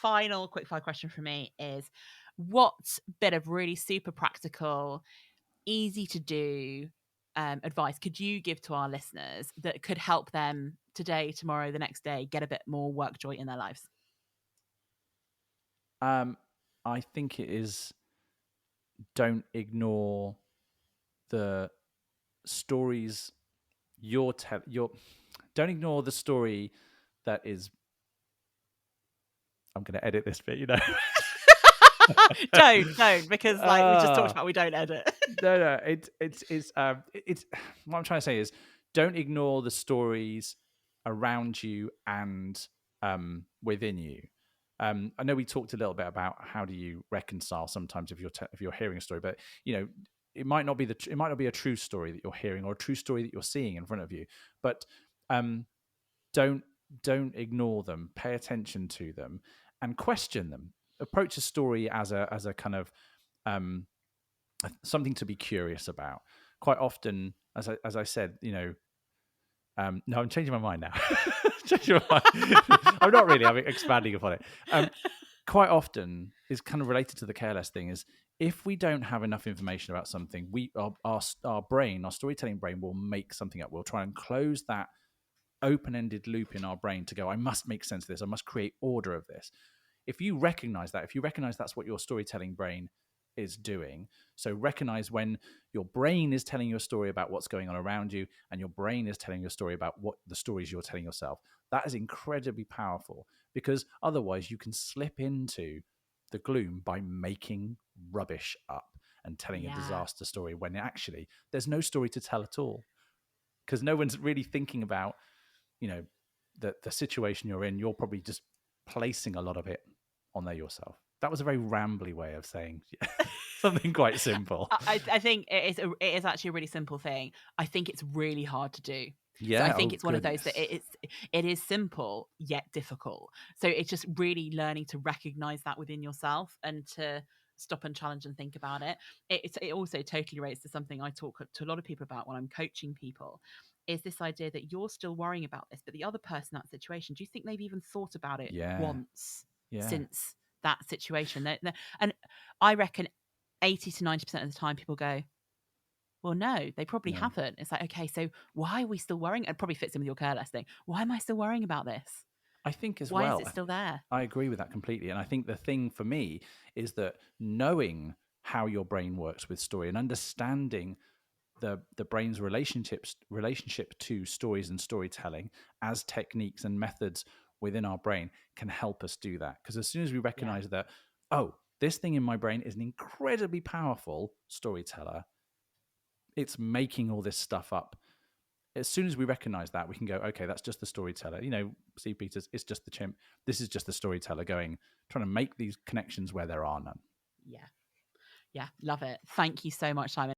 final quick fire question for me is, what bit of really super practical, easy to do advice could you give to our listeners that could help them today, tomorrow, the next day get a bit more work joy in their lives? I think it is, don't ignore the stories don't ignore the story that is. I'm going to edit this bit, Don't, because like we just talked Ah, about, we don't edit. no. It's what I'm trying to say is, don't ignore the stories around you and within you. I know we talked a little bit about how do you reconcile sometimes if you're hearing a story, but it might not be a true story that you're hearing or a true story that you're seeing in front of you, but um, don't don't ignore them. Pay attention to them and question them. Approach a story as a kind of um, something to be curious about. Quite often, as I said, no, I'm changing my mind now. Changing my mind. I'm not really. I'm expanding upon it. Quite often is kind of related to the careless thing. Is if we don't have enough information about something, our brain, our storytelling brain, will make something up. We'll try and close that open-ended loop in our brain to go, I must make sense of this. I must create order of this. If you recognize that's what your storytelling brain is doing. So recognize when your brain is telling you a story about what's going on around you and your brain is telling you a story about what the stories you're telling yourself. That is incredibly powerful, because otherwise you can slip into the gloom by making rubbish up and telling a Yeah. disaster story when actually there's no story to tell at all, because no one's really thinking about the situation you're in. You're probably just placing a lot of it on there yourself. That was a very rambly way of saying something quite simple. I think it is actually a really simple thing. I think it's really hard to do. So I Yeah. think Oh it's one of those that goodness. it is simple yet difficult. So it's just really learning to recognize that within yourself and to stop and challenge and think about it. It also totally relates to something I talk to a lot of people about when I'm coaching people, is this idea that you're still worrying about this, but the other person in that situation, do you think they've even thought about it Yeah. once Yeah. since that situation? And I reckon 80 to 90% of the time people go, well, no, they probably No. haven't. It's like, okay, so why are we still worrying? It probably fits in with your care less thing. Why am I still worrying about this? I think as Why is well, it still there? I agree with that completely. And I think the thing for me is that knowing how your brain works with story and understanding the brain's relationship to stories and storytelling as techniques and methods within our brain can help us do that. Because as soon as we Yeah. recognize that, oh, this thing in my brain is an incredibly powerful storyteller, it's making all this stuff up. As soon as we recognize that, we can go, okay, that's just the storyteller. Steve Peters, it's just the chimp. This is just the storyteller trying to make these connections where there are none. Yeah. Yeah. Love it. Thank you so much, Simon.